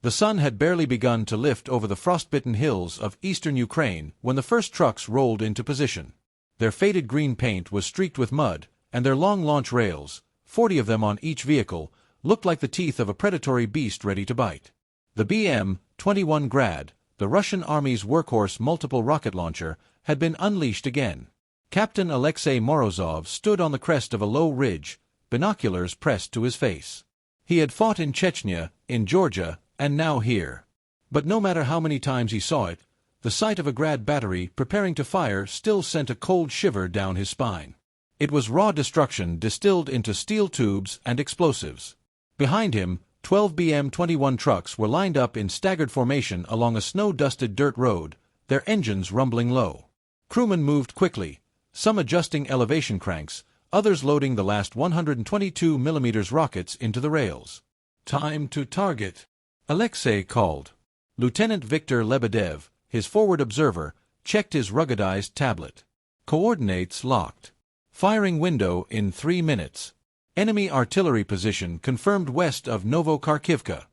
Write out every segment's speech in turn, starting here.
The sun had barely begun to lift over the frostbitten hills of eastern Ukraine when the first trucks rolled into position. Their faded green paint was streaked with mud, and their long launch rails, 40 of them on each vehicle, looked like the teeth of a predatory beast ready to bite. The BM-21 Grad, the Russian Army's workhorse multiple rocket launcher, had been unleashed again. Captain Alexei Morozov stood on the crest of a low ridge, binoculars pressed to his face. He had fought in Chechnya, in Georgia, and now here. But no matter how many times he saw it, the sight of a Grad battery preparing to fire still sent a cold shiver down his spine. It was raw destruction distilled into steel tubes and explosives. Behind him, 12 BM-21 trucks were lined up in staggered formation along a snow-dusted dirt road, their engines rumbling low. Crewmen moved quickly, some adjusting elevation cranks, others loading the last 122mm rockets into the rails. "Time to target," Alexei called. Lieutenant Viktor Lebedev, his forward observer, checked his ruggedized tablet. Coordinates locked. Firing window in 3 minutes. Enemy artillery position confirmed west of Novokharkivka.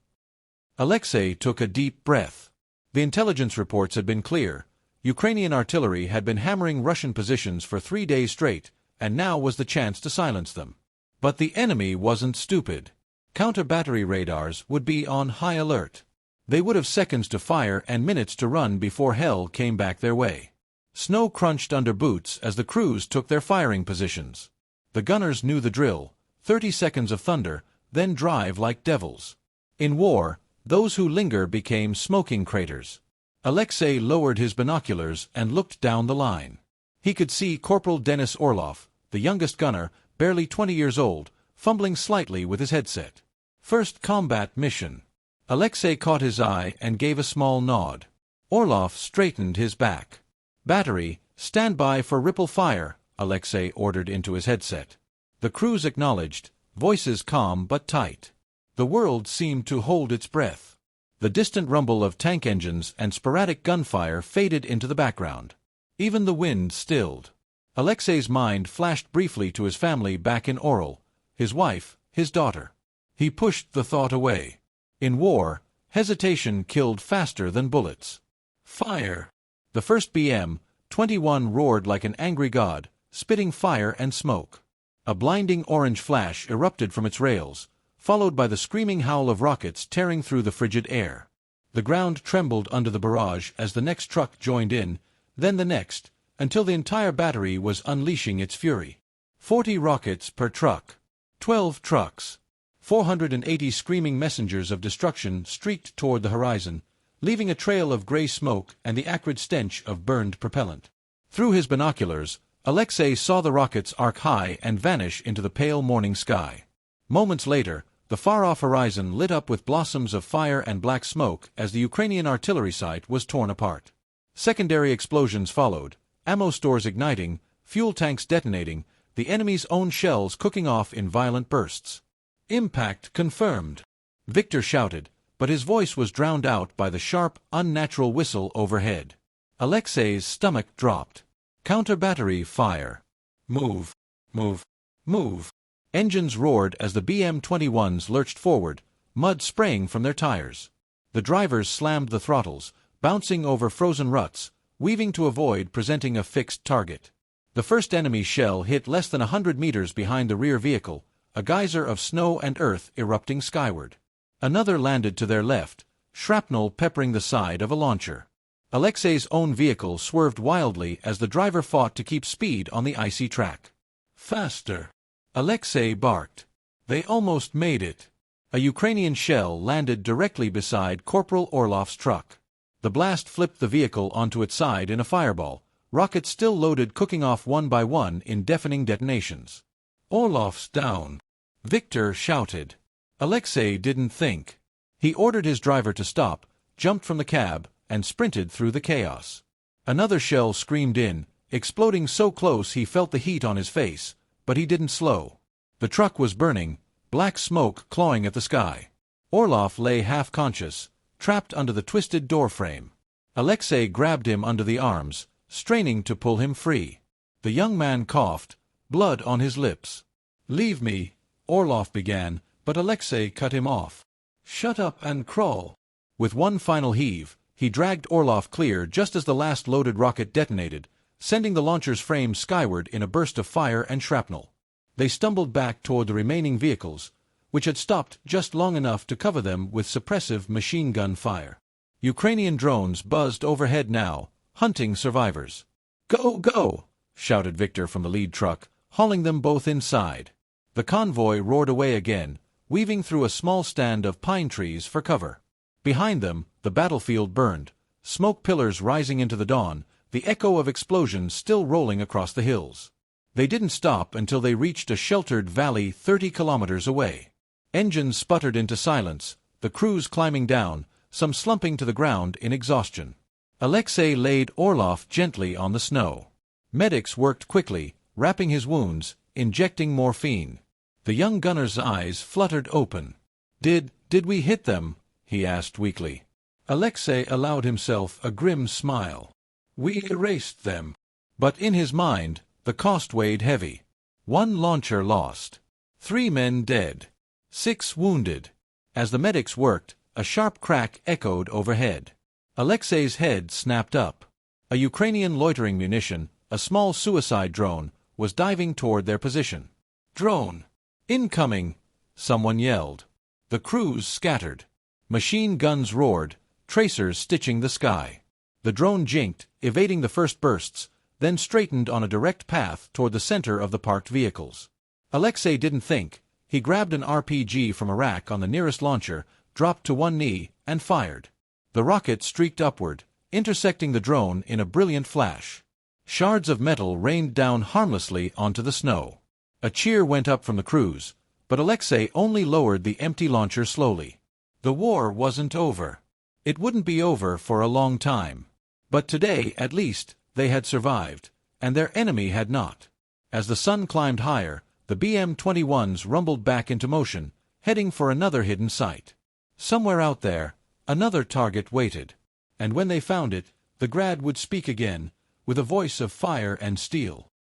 Alexei took a deep breath. The intelligence reports had been clear. Ukrainian artillery had been hammering Russian positions for 3 days straight, and now was the chance to silence them. But the enemy wasn't stupid. Counter-battery radars would be on high alert. They would have seconds to fire and minutes to run before hell came back their way. Snow crunched under boots as the crews took their firing positions. The gunners knew the drill: 30 seconds of thunder, then drive like devils. In war, those who linger became smoking craters. Alexei lowered his binoculars and looked down the line. He could see Corporal Denis Orlov, the youngest gunner, barely 20 years old, fumbling slightly with his headset. First combat mission. Alexei caught his eye and gave a small nod. Orlov straightened his back. "Battery, stand by for ripple fire," Alexei ordered into his headset. The crews acknowledged, voices calm but tight. The world seemed to hold its breath. The distant rumble of tank engines and sporadic gunfire faded into the background. Even the wind stilled. Alexei's mind flashed briefly to his family back in Oral, his wife, his daughter. He pushed the thought away. In war, hesitation killed faster than bullets. Fire! The first BM-21 roared like an angry god, spitting fire and smoke. A blinding orange flash erupted from its rails, followed by the screaming howl of rockets tearing through the frigid air. The ground trembled under the barrage as the next truck joined in, then the next, until the entire battery was unleashing its fury. 40 rockets per truck. 12 trucks. 480 screaming messengers of destruction streaked toward the horizon, leaving a trail of gray smoke and the acrid stench of burned propellant. Through his binoculars, Alexei saw the rockets arc high and vanish into the pale morning sky. Moments later, the far-off horizon lit up with blossoms of fire and black smoke as the Ukrainian artillery site was torn apart. Secondary explosions followed, ammo stores igniting, fuel tanks detonating, the enemy's own shells cooking off in violent bursts. "Impact confirmed," Victor shouted, but his voice was drowned out by the sharp, unnatural whistle overhead. Alexei's stomach dropped. Counter-battery fire. Move, move, move. Engines roared as the BM-21s lurched forward, mud spraying from their tires. The drivers slammed the throttles, bouncing over frozen ruts, weaving to avoid presenting a fixed target. The first enemy shell hit less than 100 meters behind the rear vehicle, a geyser of snow and earth erupting skyward. Another landed to their left, shrapnel peppering the side of a launcher. Alexei's own vehicle swerved wildly as the driver fought to keep speed on the icy track. "Faster!" Alexei barked. They almost made it. A Ukrainian shell landed directly beside Corporal Orlov's truck. The blast flipped the vehicle onto its side in a fireball, rockets still loaded cooking off one by one in deafening detonations. "Orlov's down!" Victor shouted. Alexei didn't think. He ordered his driver to stop, jumped from the cab, and sprinted through the chaos. Another shell screamed in, exploding so close he felt the heat on his face, but he didn't slow. The truck was burning, black smoke clawing at the sky. Orlov lay half-conscious, trapped under the twisted door frame. Alexei grabbed him under the arms, straining to pull him free. The young man coughed, blood on his lips. "Leave me," Orlov began, but Alexei cut him off. "Shut up and crawl." With one final heave, he dragged Orlov clear just as the last loaded rocket detonated, sending the launcher's frame skyward in a burst of fire and shrapnel. They stumbled back toward the remaining vehicles, which had stopped just long enough to cover them with suppressive machine gun fire. Ukrainian drones buzzed overhead now, hunting survivors. "Go, go!" shouted Victor from the lead truck, hauling them both inside. The convoy roared away again, weaving through a small stand of pine trees for cover. Behind them, the battlefield burned, smoke pillars rising into the dawn, the echo of explosions still rolling across the hills. They didn't stop until they reached a sheltered valley 30 kilometers away. Engines sputtered into silence, the crews climbing down, some slumping to the ground in exhaustion. Alexei laid Orlov gently on the snow. Medics worked quickly, wrapping his wounds, injecting morphine. The young gunner's eyes fluttered open. Did we hit them?" he asked weakly. Alexei allowed himself a grim smile. "We erased them." But in his mind, the cost weighed heavy. 1 launcher lost. 3 men dead. 6 wounded. As the medics worked, a sharp crack echoed overhead. Alexei's head snapped up. A Ukrainian loitering munition, a small suicide drone, was diving toward their position. "Drone! Incoming!" someone yelled. The crews scattered. Machine guns roared, tracers stitching the sky. The drone jinked, evading the first bursts, then straightened on a direct path toward the center of the parked vehicles. Alexei didn't think. He grabbed an RPG from a rack on the nearest launcher, dropped to one knee, and fired. The rocket streaked upward, intersecting the drone in a brilliant flash. Shards of metal rained down harmlessly onto the snow. A cheer went up from the crews, but Alexei only lowered the empty launcher slowly. The war wasn't over. It wouldn't be over for a long time. But today, at least, they had survived, and their enemy had not. As the sun climbed higher, the BM-21s rumbled back into motion, heading for another hidden site. Somewhere out there, another target waited. And when they found it, the Grad would speak again, with a voice of fire and steel.